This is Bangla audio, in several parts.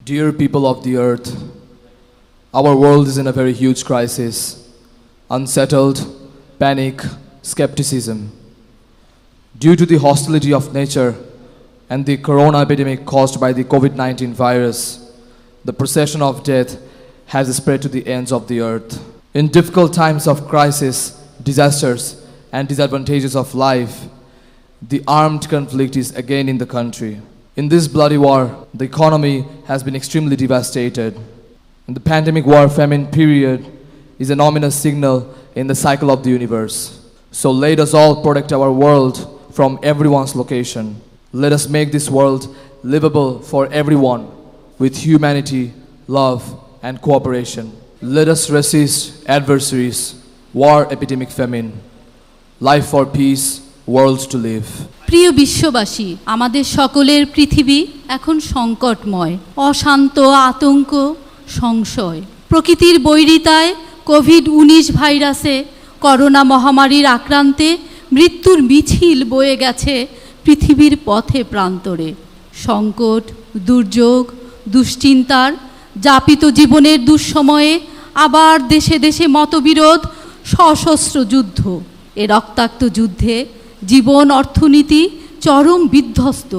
Dear people of the earth, our world is in a very huge crisis. Unsettled, panic, skepticism. Due to the hostility of nature and the corona epidemic caused by the COVID-19 virus, the procession of death has spread to the ends of the earth. In difficult times of crisis, disasters, and disadvantages of life, the armed conflict is again in the country. In this bloody war, the economy has been extremely devastated. And the pandemic war famine period is an ominous signal in the cycle of the universe. So let us all protect our world from everyone's location. Let us make this world livable for everyone with humanity, love, and cooperation. Let us resist adversaries, war, epidemic, famine. Life for peace, world to live. প্রিয় বিশ্ববাসী, আমাদের সকলের পৃথিবী এখন সংকটময়, অশান্ত, আতঙ্ক, সংশয়। প্রকৃতির বৈরিতায় কোভিড-19 ভাইরাসে, করোনা মহামারীর আক্রান্তে মৃত্যুর মিছিল বয়ে গেছে পৃথিবীর পথে প্রান্তরে। সংকট, দুর্যোগ, দুশ্চিন্তার যাপিত জীবনের দুঃসময়ে আবার দেশে দেশে মতবিরোধ, সশস্ত্র যুদ্ধ। এ রক্তাক্ত যুদ্ধে জীবন, অর্থনীতি চরম বিধ্বস্ত।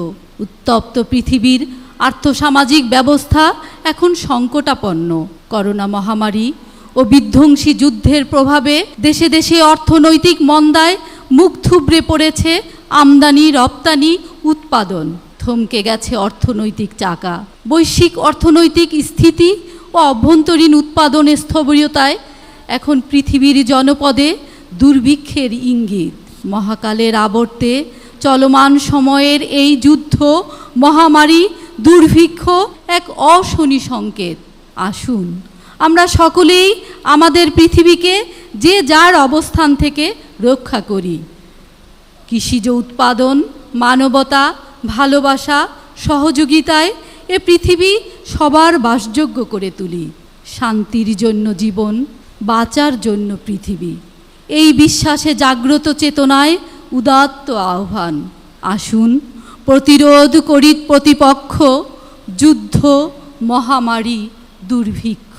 উত্তপ্ত পৃথিবীর আর্থসামাজিক ব্যবস্থা এখন সংকটাপন্ন। করোনা মহামারী ও বিধ্বংসী যুদ্ধের প্রভাবে দেশে দেশে অর্থনৈতিক মন্দায় মুখ থুবড়ে পড়েছে আমদানি, রপ্তানি, উৎপাদন। থমকে গেছে অর্থনৈতিক চাকা। বৈশ্বিক অর্থনৈতিক স্থিতি ও অভ্যন্তরীণ উৎপাদনের স্থবিরতায় এখন পৃথিবীর জনপদে দুর্ভিক্ষের ইঙ্গিত। মহাকালের আবর্তে চলমান সময়ের এই যুদ্ধ, মহামারী, দুর্ভিক্ষ এক অশনি সংকেত। আসুন আমরা সকলেই আমাদের পৃথিবীকে যে যার অবস্থান থেকে রক্ষা করি। কৃষিজ উৎপাদন, মানবতা, ভালোবাসা, সহযোগিতায় এ পৃথিবী সবার বাসযোগ্য করে তুলি। শান্তির জন্য জীবন, বাঁচার জন্য পৃথিবী, এই বিশ্বাসে জাগ্রত চেতনায় উদাত্ত আহ্বান। আসুন প্রতিরোধ করি প্রতিপক্ষ, যুদ্ধ, মহামারী, দুর্ভিক্ষ।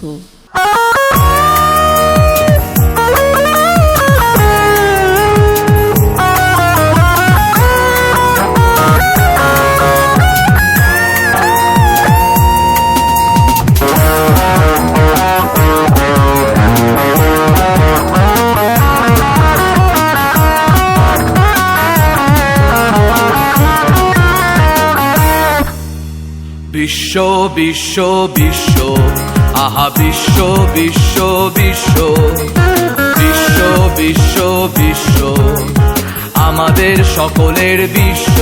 বিশ্ব বিশ্ব বিশ্ব, আহা বিশ্ব বিশ্ব বিশ্ব, বিশ্ব বিশ্ব বিশ্ব, আমাদের সকলের বিশ্ব।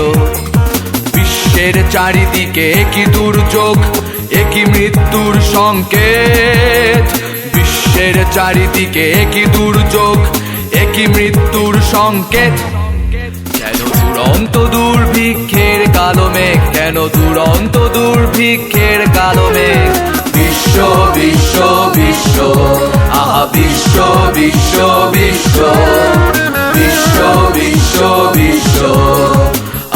বিশ্বের চারিদিকে একই দুর্যোগ, একই মৃত্যুর সংকেত। বিশ্বের চারিদিকে একই দুর্যোগ, একই মৃত্যুর সংকেত। কেন দুরন্ত দুর্ভিক্ষের কালো মেঘ, কেন দুরন্ত দুর্ভিক্ষের কালো মেঘ। বিশ্ব বিশ্ব বিশ্ব, আহা বিশ্ব বিশ্ব বিশ্ব, বিশ্ব বিশ্ব বিশ্ব,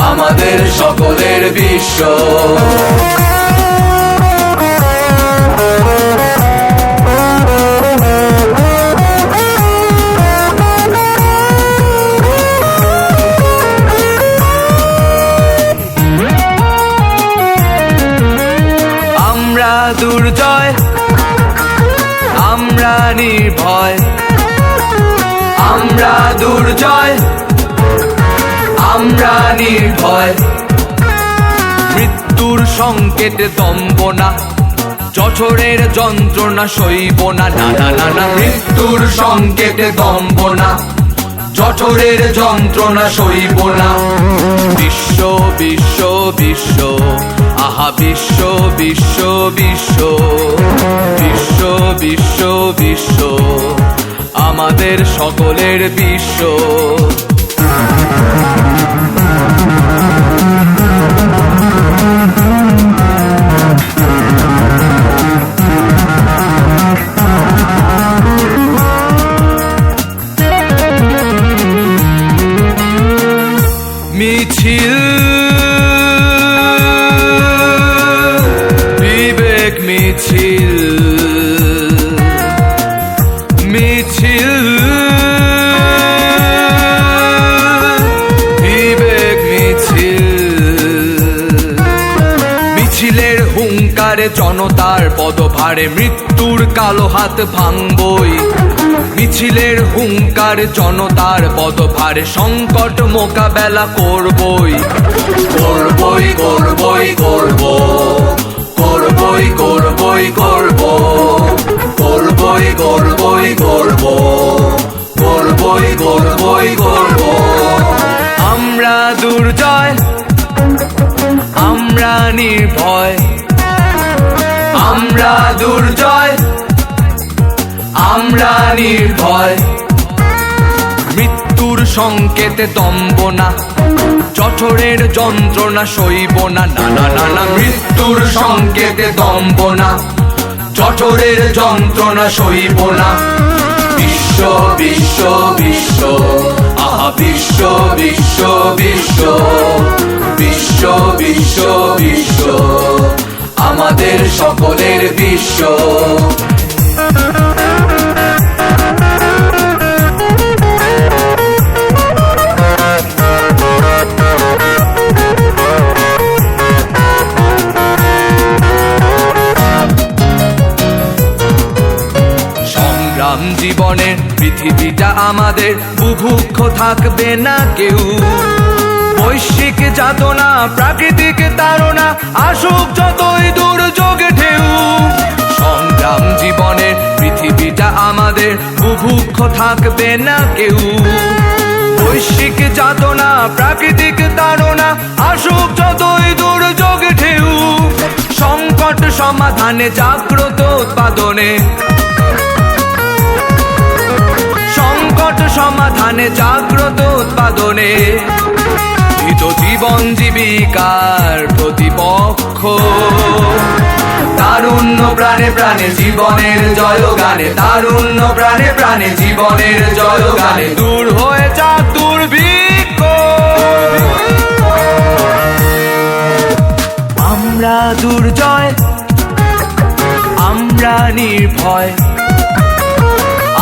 আমাদের সকলের বিশ্ব। দুর্জয় আমরা আমরা নির্ভয়, আমরা দুর্জয়, আমরা নির্ভয়। মৃত্যুর সংকেতে দম্ব না, জঠরের যন্ত্রণা সইব না, না না না না। মৃত্যুর সংকেতে দম্ব না, জঠরের যন্ত্রণা সইব না। বিশ্ব বিশ্ব বিশ্ব, আহা বিশ্ব বিশ্ব বিশ্ব, বিশ্ব বিশ্ব বিশ্ব, আমাদের সকলের বিশ্ব। মিছিল, বিবেক মিছিল, মিছিল, বিবেক মিছিল। মিছিলের হুঙ্কারে জনতার পদভারে মৃত্যুর কালো হাত ভাঙবই। মিছিলের হুঙ্কার জনতার পদভারে সংকট মোকাবেলা করবই, করবই করবই করব, করবই করবই করব, করবই করবই করব, করবই করবই করব। আমরা দুর্জয়, আমরা নির্ভয়, আমরা দুর্জয়, আমরা নির্ভয়। মৃত্যুর সংকেতে দম্ব না, জঠরের যন্ত্রণা সইব না, না না না না। মৃত্যুর সংকেতে দম্ব না, জঠরের যন্ত্রণা সইব না। বিশ্ব বিশ্ব বিশ্ব, আহা বিশ্ব বিশ্ব বিশ্ব, বিশ্ব বিশ্ব বিশ্ব, আমাদের সকলের বিশ্ব। সংগ্রাম জীবনের পৃথিবীটা আমাদের, বুভুক্ষ থাকবে না কেউ। বৈশ্বিক যাতনা, প্রাকৃতিক তাড়না, আসুক যতই দুর্যোগে ঢেউ। সংগ্রাম জীবনের পৃথিবীটা আমাদের, বুভুক্ষ থাকবে না কেউ। বৈশ্বিক যাতনা, প্রাকৃতিক তাড়না, আসুক যতই দুর্যোগে ঢেউ। সংকট সমাধানে জাগ্রত উৎপাদনে, সংকট সমাধানে জাগ্রত উৎপাদনে, হিত জীবন জীবিকার প্রতিপক্ষ। তারুণ্য প্রাণে প্রাণে জীবনের জয়গানে, তারুণ্য প্রাণে প্রাণে জীবনের জয়গানে, দূর হয়ে যাক দুর্ভিক্ষ। আমরা দুর্জয়, আমরা নির্ভয়,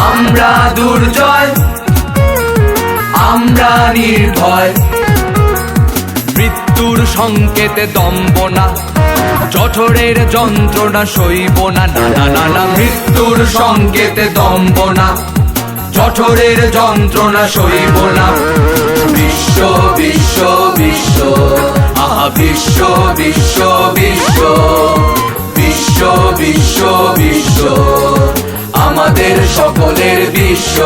আমরা দুর্জয়, আমরা নির্ভয়। মৃত্যুর সংকেতে দম্ব না, জঠরের যন্ত্রণা সইব না, না না না না। মৃত্যুর সংকেতে দম্ব না, জঠরের যন্ত্রণা সইব না। বিশ্ব বিশ্ব বিশ্ব, আহা বিশ্ব বিশ্ব বিশ্ব, বিশ্ব বিশ্ব বিশ্ব, আমাদের সকলের বিশ্ব।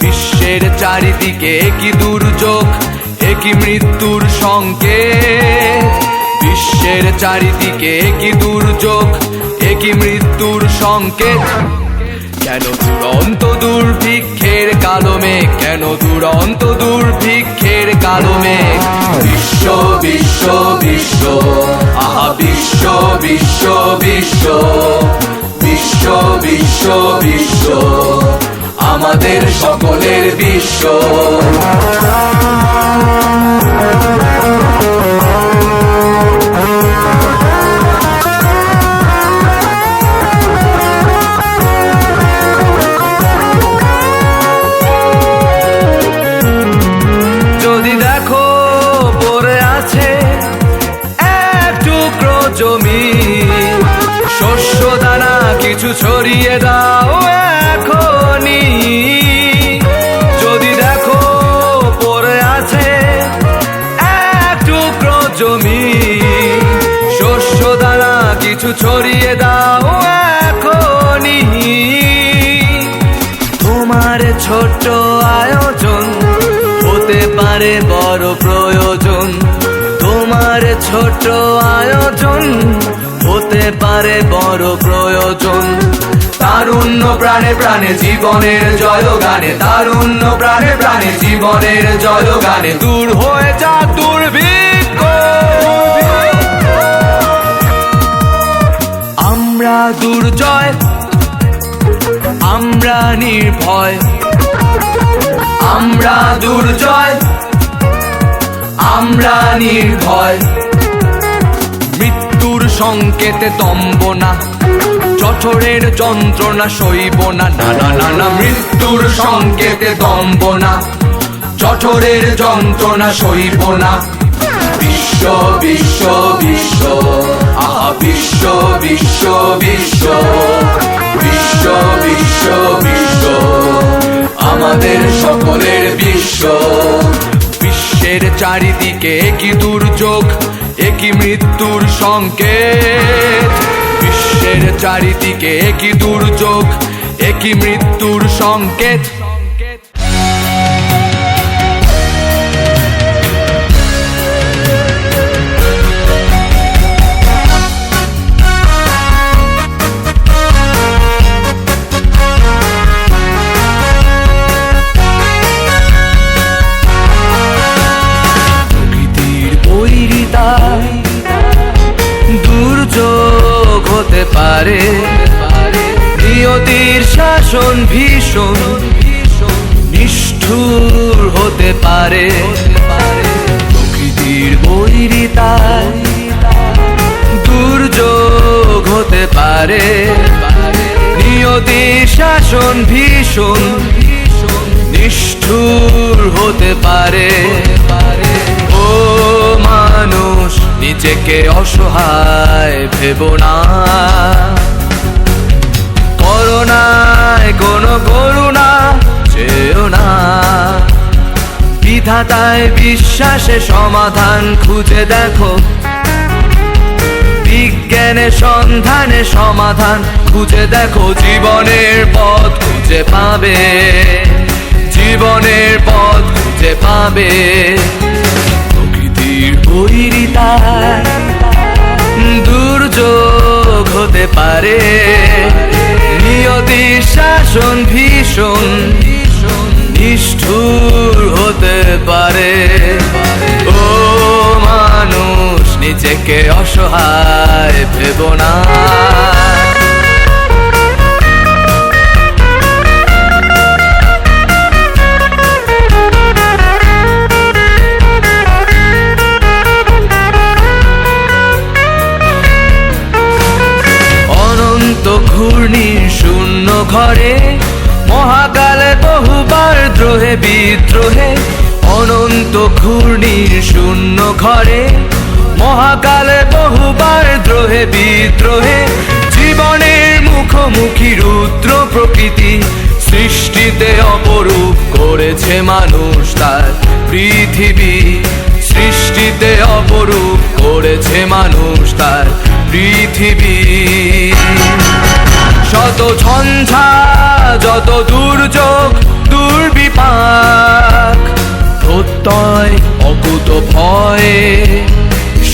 বিশ্বের চারিদিকে কি দুর্যোগ, একই মৃত্যুর সংকেত। বিশ্বের চারিদিকে কি দুর্যোগ, একই মৃত্যুর সংকেত। কেন দুরন্ত দুর্ভিক্ষের কালো মেঘ, কেন দুরন্ত দুর্ভিক্ষের কালো মেঘ। বিশ্ব বিশ্ব বিশ্ব, আহা বিশ্ব বিশ্ব বিশ্ব, বিশ্ব বিশ্ব বিশ্ব, আমাদের সকলের বিশ্ব। যদি দেখো পড়ে আছে এক টুকরো জমি, শস্য দানা কিছু ছড়িয়ে দাও তোমার ছোট আয়োজন হতে পারে বড় প্রয়োজন। তোমার ছোট আয়োজন হতে পারে বড় প্রয়োজন। তারুণ্য প্রাণে প্রাণে জীবনের জয়গানে, তারুণ্য প্রাণে প্রাণে জীবনের জয়গানে, দূর হয়ে যা দুর্ভিক্ষ। আমরা দুর্জয়, আমরা নির্ভয়, আমরা দুর্জয়, আমরা নির্ভয়। মৃত্যুর সংকেতে তম্ব না, জঠরের যন্ত্রণা সইব না, না না না না। মৃত্যুর সংকেতে তম্ব না, জঠরের যন্ত্রণা সইব না। বিশ্ব বিশ্ব বিশ্ব, আহা বিশ্ব বিশ্ব বিশ্ব, বিশ্ব বিশ্ব বিশ্ব, আমাদের সকলের বিশ্ব। বিশ্বের চারিদিকে একই দুর্যোগ, একই মৃত্যুর সংকেত। বিশ্বের চারিদিকে একই দুর্যোগ, একই মৃত্যুর সংকেত। দুর্যোগ হতে পারে, নিয়তির শাসন ভীষণ নিষ্ঠুর হতে পারে। প্রকৃতির বৈরিতায় দুর্যোগ হতে পারে, নিয়তির শাসন ভীষণ নিষ্ঠুর হতে পারে। ও মানুষ, নিজেকে অসহায় ভেবো না, করুণায় কোনো করুণা চেয়েও না। বিধাতায় বিশ্বাসে সমাধান খুঁজে দেখো, বিজ্ঞানের সন্ধানে সমাধান খুঁজে দেখো। জীবনের পথ খুঁজে পাবে, জীবনের পথ খুঁজে পাবে। প্রকৃতির বৈরিতায় দুর্যোগ হতে পারে, নিয়তির শাসন ভীষণ নিষ্ঠুর হতে পারে। ও মানুষ, নিজেকে অসহায় ভেবো না। ঘূর্ণির শূন্য ঘরে মহাকালে বহুবার দ্রোহে বিদ্রোহে। অনন্ত ঘূর্ণির শূন্য ঘরে মহাকালে বহুবার দ্রোহে বিদ্রোহে। জীবনের মুখোমুখি রুদ্র প্রকৃতি, সৃষ্টিতে অপরূপ করেছে মানুষ তার পৃথিবী। সৃষ্টিতে অপরূপ করেছে মানুষ তার পৃথিবী। শত ঝঞ্ঝা, যত দুর্যোগ দুর্বিপাক, প্রত্যয় অকুত ভয়ে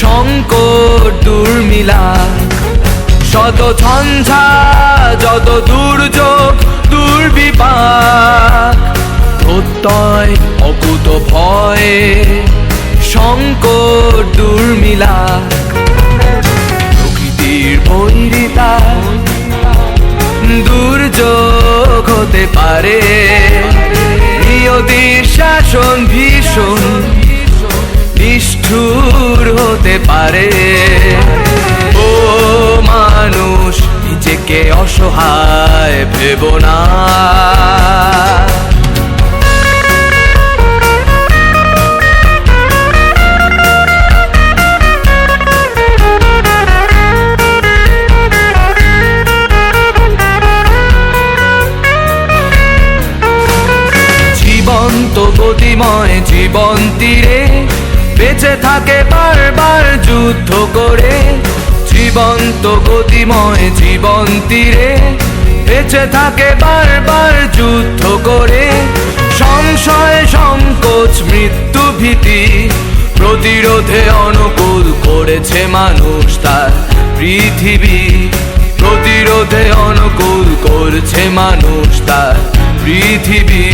সংকট দুর্মিলাক। শত ঝঞ্ঝা, যত দুর্যোগ দুর্বিপাক, প্রত্যয় অকুত ভয়ে সংকট দুর্মিলাক। প্রকৃতির বৈরিতায় দুর্যোগ হতে পারে, নিয়তির শাসন ভীষণ নিষ্ঠুর হতে পারে। ও মানুষ, নিজেকে অসহায় ভেবো না। গতিময় জীবন তীরে বেঁচে থাকে বারবার যুদ্ধ করে। জীবন্ত গতিময় জীবন তীরে বেঁচে থাকে বারবার যুদ্ধ করে, সংশয় সংকোচ মৃত্যু ভীতি প্রতিরোধে অনুকূল করেছে মানুষ তার পৃথিবী, প্রতিরোধে অনুকূল করছে মানুষ তার পৃথিবী।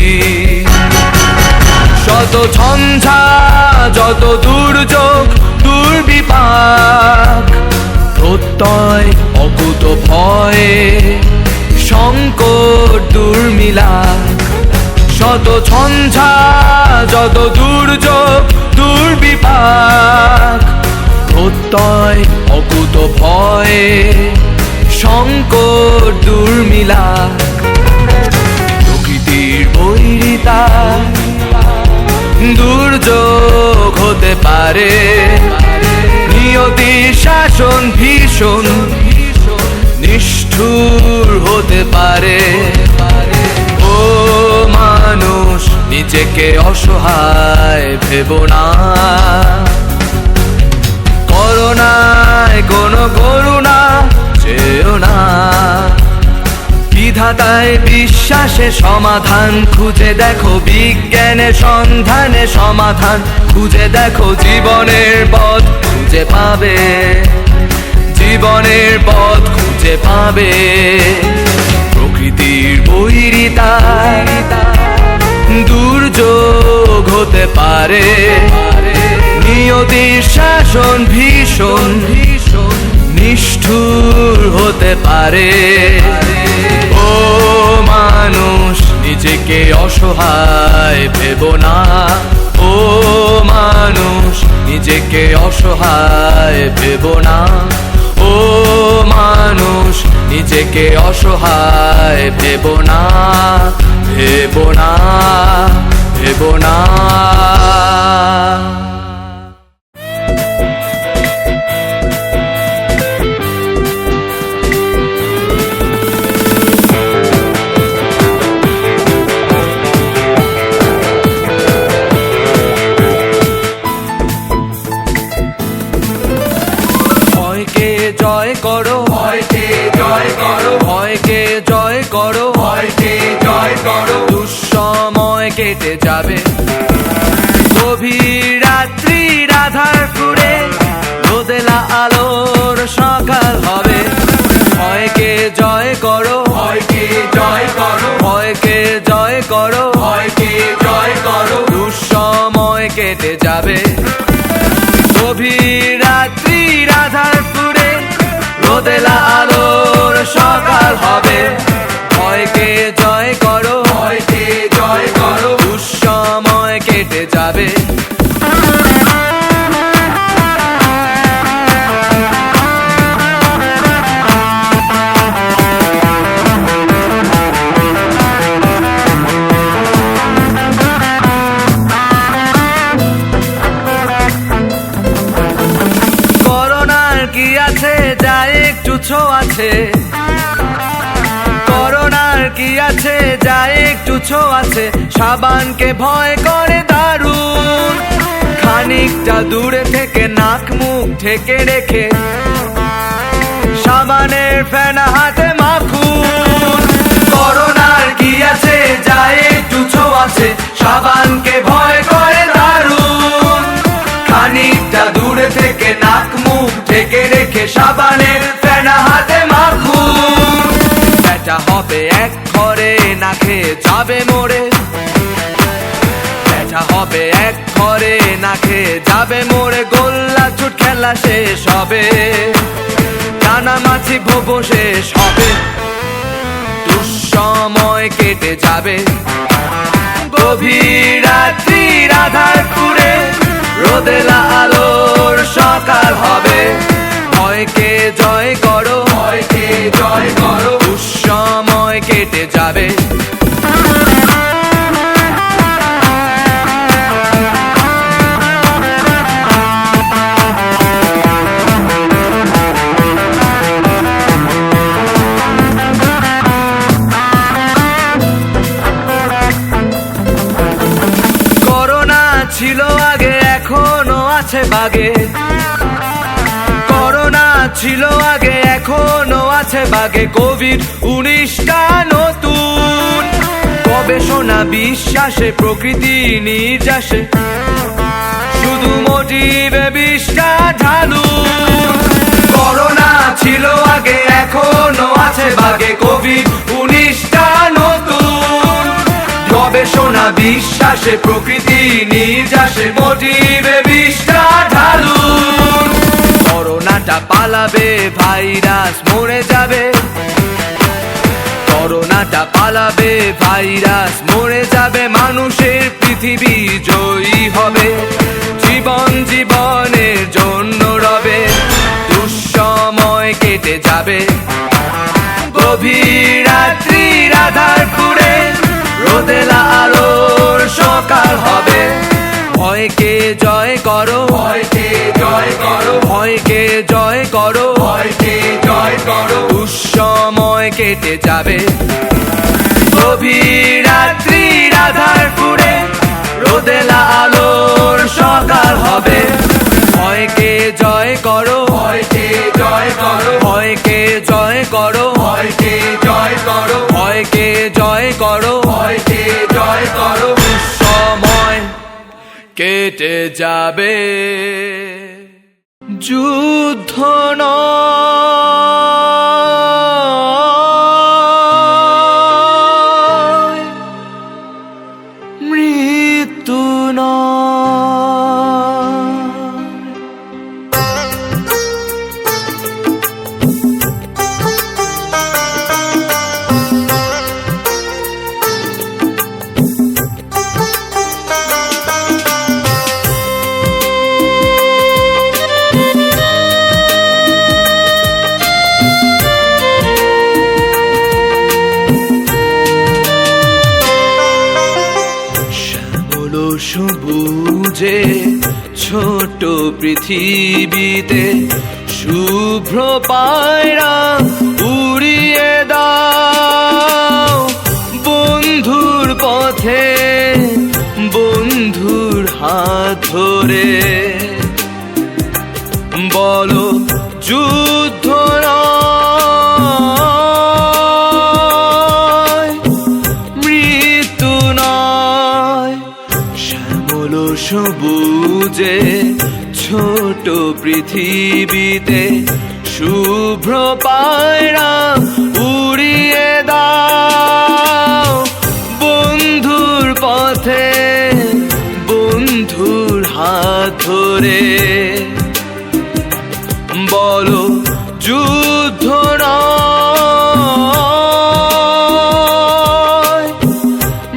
শত ঝঞ্ঝা যত দুর্যোগ দুর্বিপাক, প্রত্যয় অকুত ভয়ে সংকট দুর্মিলাপ। শত ঝঞ্ঝা যত দুর্যোগ দুর্বিপাক, প্রত্যয় অকুত ভয়ে সংকট দুর্মিলাপ। প্রকৃতির বৈরিতা দুর্যোগ হতে পারে, নিয়তির শাসন ভীষণ নিষ্ঠুর হতে পারে। ও মানুষ নিজেকে অসহায় ভেবো না, করোনায় কোনো করুণা চেও না। বিধাতায় বিশ্বাসে সমাধান খুঁজে দেখো, বিজ্ঞানের সন্ধানে সমাধান খুঁজে দেখো, জীবনের পথ খুঁজে পাবে, জীবনের পথ খুঁজে পাবে। প্রকৃতির বৈরিতায় দুর্যোগ হতে পারে, নিয়তির শাসন ভীষণ নিষ্ঠুর হতে পারে। ও মানুষ নিজেকে অসহায় ভেবো না, ও মানুষ নিজেকে অসহায় ভেবো না, ও মানুষ নিজেকে অসহায় ভেবো না, ভেবো না, ভেবো না। ভয়কে জয় করো, ভয়কে জয় করো, ভয়কে জয় করো, ভয়কে জয় করো। দুঃসময় কেটে যাবে, গভীর রাত্রির আধার ফুরে রোদেলা আলোর সকাল হবে। ভয়কে জয় করো, ভয়কে জয় করো, ভয়কে জয় করো, ভয়কে জয় করো। দুঃসময় কেটে যাবে, গভীর রাত্রির আধার ফুরে রোদেলা আলোর সকাল হবে। ভয়কে জয় করো, ভয়কে জয় করো। দুঃসময় কেটে যাবে, ছোঁয়াছে, করোনার কি আছে যা একটু ছোঁয়াছে। সাবানকে ভয় করে দারুণ, খানিকটা দূরে থেকে নাক মুখ ঢেকে রেখে সাবানের ফেনা হাতে মাখুন। করোনার কি আছে যা একটু ছোঁয়াছে, সাবানকে ভয় করে দারুণ, খানিকটা দূরে থেকে নাক মুখ ঢেকে রেখে সাবানের ফেনা হাতে মাখুন। এটা হবে এক ঘরে না খেয়ে যাবে মরে, এটা হবে এক ঘরে না খেয়ে যাবে মরে। গোল্লা ছুট খেলা শেষ হবে, টানা মাছি ভোগ শেষ হবে। দুঃসময় কেটে যাবে, গভীর রাত্রির আধার ফুরে রোদেলা আলোর সকাল হবে। ভয়কে জয় করো, ভয়কে জয় করো। দুঃসময় কেটে যাবে, করোনা ছিল আগে এখনো আছে বাগে, করোনা ছিল আগে এখনো আছে আছে বাগে কোভিড-19টা নতুন গবেষণা বিশ্বাসে প্রকৃতি নির্যাসে শুধু মোটিভে বিষটা ঢালুন করোনা ছিল আগে এখনো আছে বাগে কোভিড-19টা নতুন গবেষণা বিশ্বাসে প্রকৃতি নির্যাসে মোটিভে বিষটা ঢালুন করোনাটা পালাবে ভাইরাস মরে যাবে করোনাটা পালাবে ভাইরাস মরে যাবে মানুষের পৃথিবী জয়ী হবে জীবন জীবনের জন্য রবে দুঃসময় কেটে যাবে গভীর রাত্রির আঁধারপুরে রোদেলা আলোর সকাল হবে ভয়কে জয় করো ভয়কে জয় করো ভয়কে জয় করো ভয়কে জয় করো দুঃসময় কেটে যাবে গভীর রাত্রির আঁধারপুরে রোদেলা আলোর সকাল হবে ভয়কে জয় করো ভয়কে জয় করো ভয়কে জয় করো ভয়কে জয় করো ভয়কে জয় করো ভয়কে জয় করো সময় কেটে যাবে যুদ্ধ নয় মৃত্যু নয় সবুজে ছোট পৃথিবীতে শুভ্র পায়রা উড়িয়ে দাও বন্ধুর পথে বন্ধুর হাত ধরে বলো যুদ্ধ নয় মৃত্যু নয় সবুজে ছোট পৃথিবীতে শুভ্র পায়রা উড়িয়ে দাও বন্ধুর পথে বন্ধুর হাত ধরে বলো যুদ্ধ নয়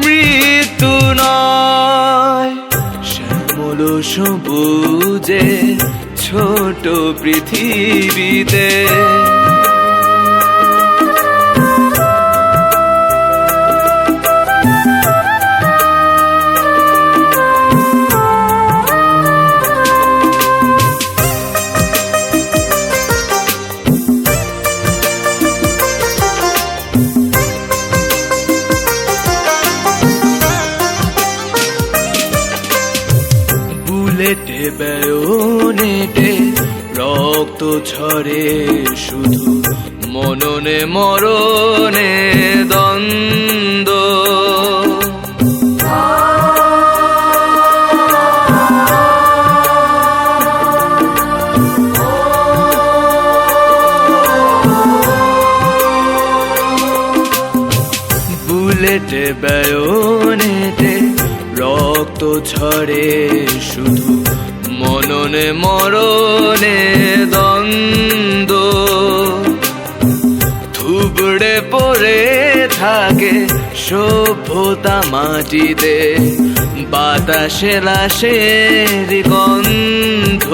মৃত্যু নয় সবুজে ছোট পৃথিবীতে বুলেটে বেয়োনেটে রক্ত ঝরে শুধু মননে মরণে দ্বন্দ্ব বুলেটে বেয়োনেটে রক্ত ঝরে শুধু মননে মরণে দ্বন্দ্ব থুবড়ে পড়ে থাকে সভ্যতা মাটিতে বাতাসে লাশের গন্ধ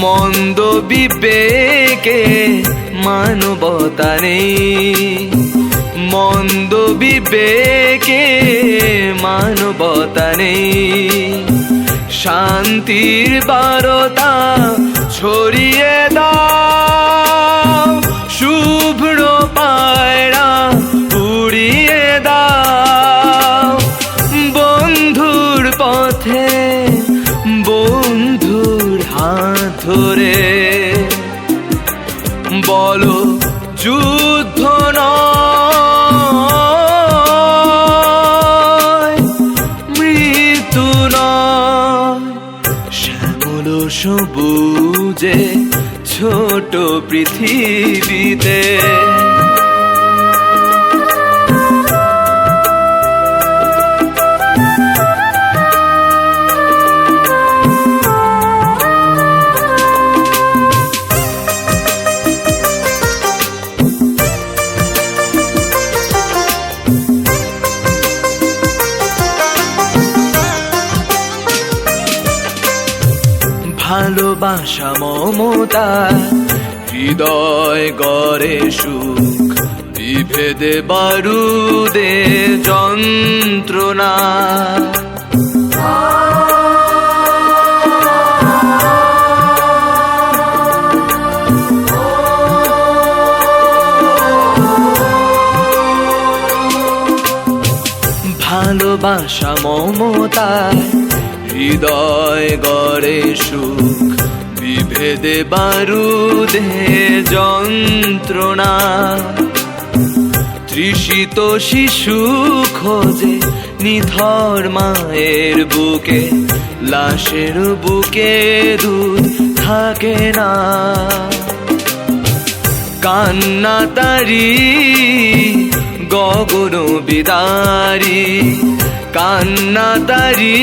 মন্দ বিবেকে মানবতা নেই মন্দ বিবেকে মানবতা নেই শান্তির বারতা ছড়িয়ে দাও শুভ্র পায়রা উড়িয়ে দাও বন্ধুর পথে বন্ধুর হাত ধরে পৃথিবীতে। ভালোবাসা মমতা হৃদয় গড়ে সুখ, বিভেদে বারুদে যন্ত্রণা। ভালোবাসা মমতা হৃদয় গড়ে সুখ, বিভেদে বারুদে যন্ত্রণা। তৃষিত শিশু খোঁজে নিথর মায়ের বুকে, লাশের বুকে দুধ থাকে না। কান্না তারি গগন বিদারি, কান্না তারি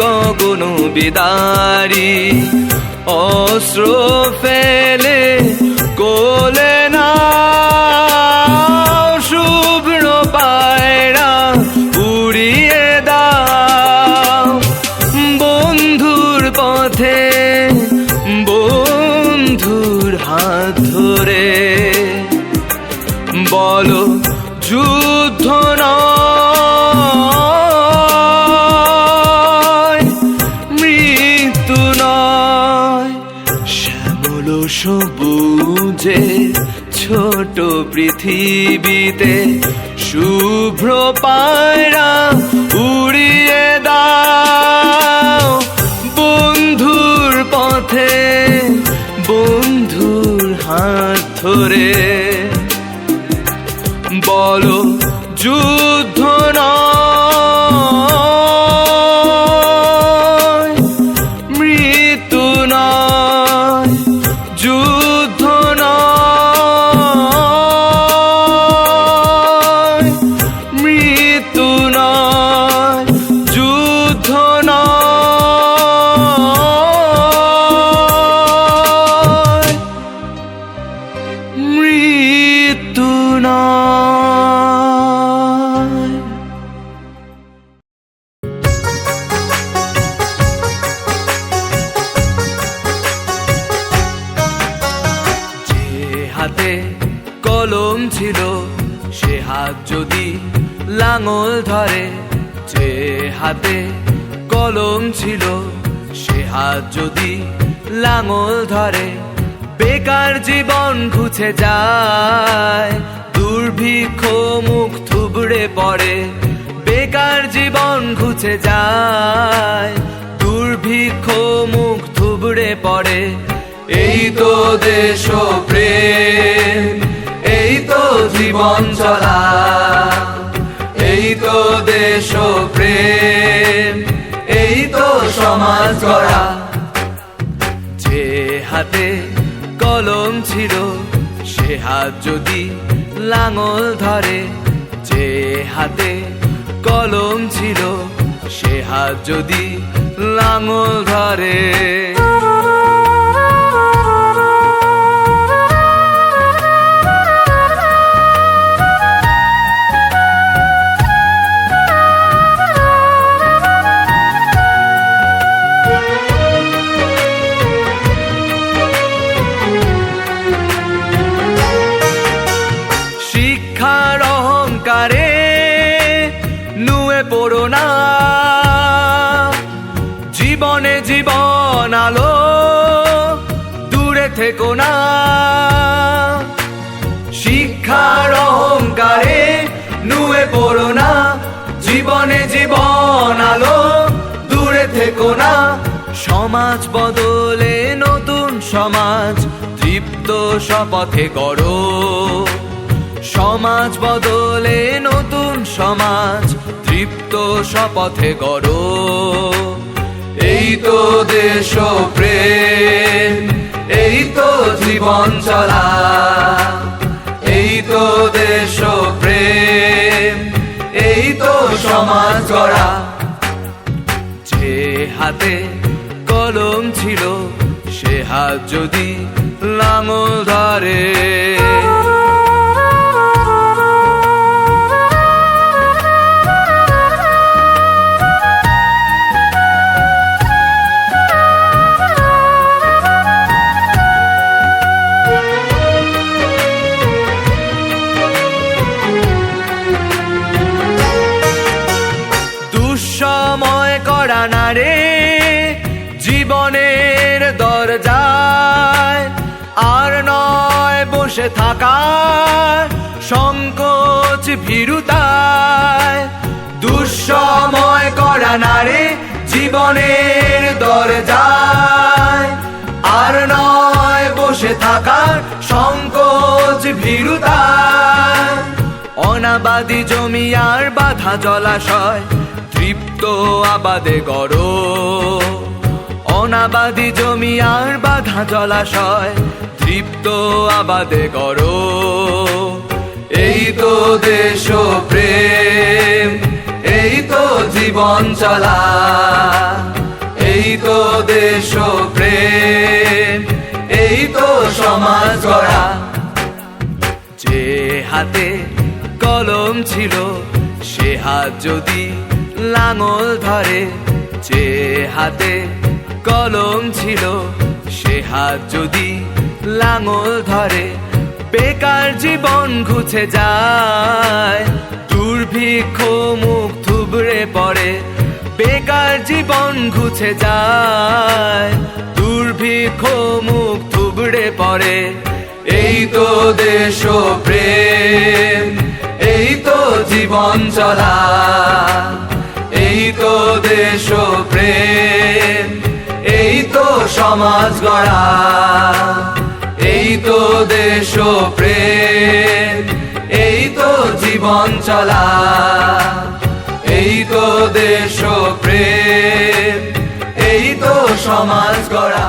গগন বিদারি। অস্ত্র ফেলে কোলে না শুভ্র পায়রা উড়িয়ে দাও। বন্ধুর পথে বন্ধুর হাত ধরে বলো যুদ্ধ নয়, মৃত্যু নয়। শ্যামল সবুজে ছোট পৃথিবীতে শুভ্র পায়রা উড়িয়ে দাও। বন্ধুর পথে বন্ধুর হাত ধরে বলো যুদ্ধ নয়, মৃত্যু নয়। যুদ্ধ নয়, মৃত্যু নয়। যুদ্ধ নয়, মৃত্যু নয়। হাতে কলম ছিল সে হাত যদি লাঙল ধরে, যে হাতে কলম ছিল সে হাত যদি লাঙল ধরে। বেকার জীবন ঘুচে যায়, দুর্ভিক্ষ মুখ থুবড়ে পড়ে। বেকার জীবন ঘুচে যায়, দুর্ভিক্ষ মুখ থুবড়ে পড়ে। এই তো দেশপ্রেম, এই তো জীবন চলা, এই তো দেশপ্রেম, এই তো সমাজ গড়া। যে হাতে কলম ছিল সে হাত যদি লাঙল ধরে, যে হাতে কলম ছিল সে হাত যদি লাঙল ধরে। শিক্ষার অহংকারে নুয়ে পড়ো না, জীবনে জীবন আলো দূরে থেকো না। শিক্ষার অহংকারে নুয়ে পড়ো না, জীবনে জীবন আলো দূরে থেকো না। সমাজ বদলে নতুন সমাজ তৃপ্ত শপথে গড়ো, সমাজ বদলে নতুন সমাজ তৃপ্ত শপথে গড়ো। এই তো দেশপ্রেম, এই তো জীবন চলা, এই তো দেশপ্রেম, এই তো সমাজ গড়া। যে হাতে কলম ছিল সে হাত যদি লাঙল ধরে, দুঃসময় করা না রে জীবনের দরজায়, আর নয় বসে থাকার সংকোচ ভীরুতায়। দুঃসময় করা না রে জীবনের দরজায়, আর নয় বসে থাকার সংকোচ ভীরুতায়। অনাবাদি জমি আর বাঁধা জলাশয় তৃপ্ত আবাদে গড়ো, অনাবাদি জমি আর বাঁধা জলাশয় তৃপ্ত আবাদে গড়ো। এই তো দেশপ্রেম, এই তো জীবন চলা, এই তো দেশপ্রেম, এই তো সমাজ গড়া। যে হাতে কলম ছিল সে হাত যদি লাঙল ধরে, যে হাতে কলম ছিল সে হাত যদি লাঙল ধরে। বেকার জীবন ঘুচে যায়, দুর্ভিক্ষ মুখ থুবড়ে পড়ে। বেকার জীবন ঘুচে যায়, দুর্ভিক্ষ মুখ থুবড়ে পড়ে। এই তো দেশপ্রেম, এই তো জীবন চলা, এই তো দেশপ্রেম, এই তো সমাজ গড়া। এই তো দেশপ্রেম, এই তো জীবন চলা, এই তো দেশপ্রেম, এই তো সমাজ গড়া।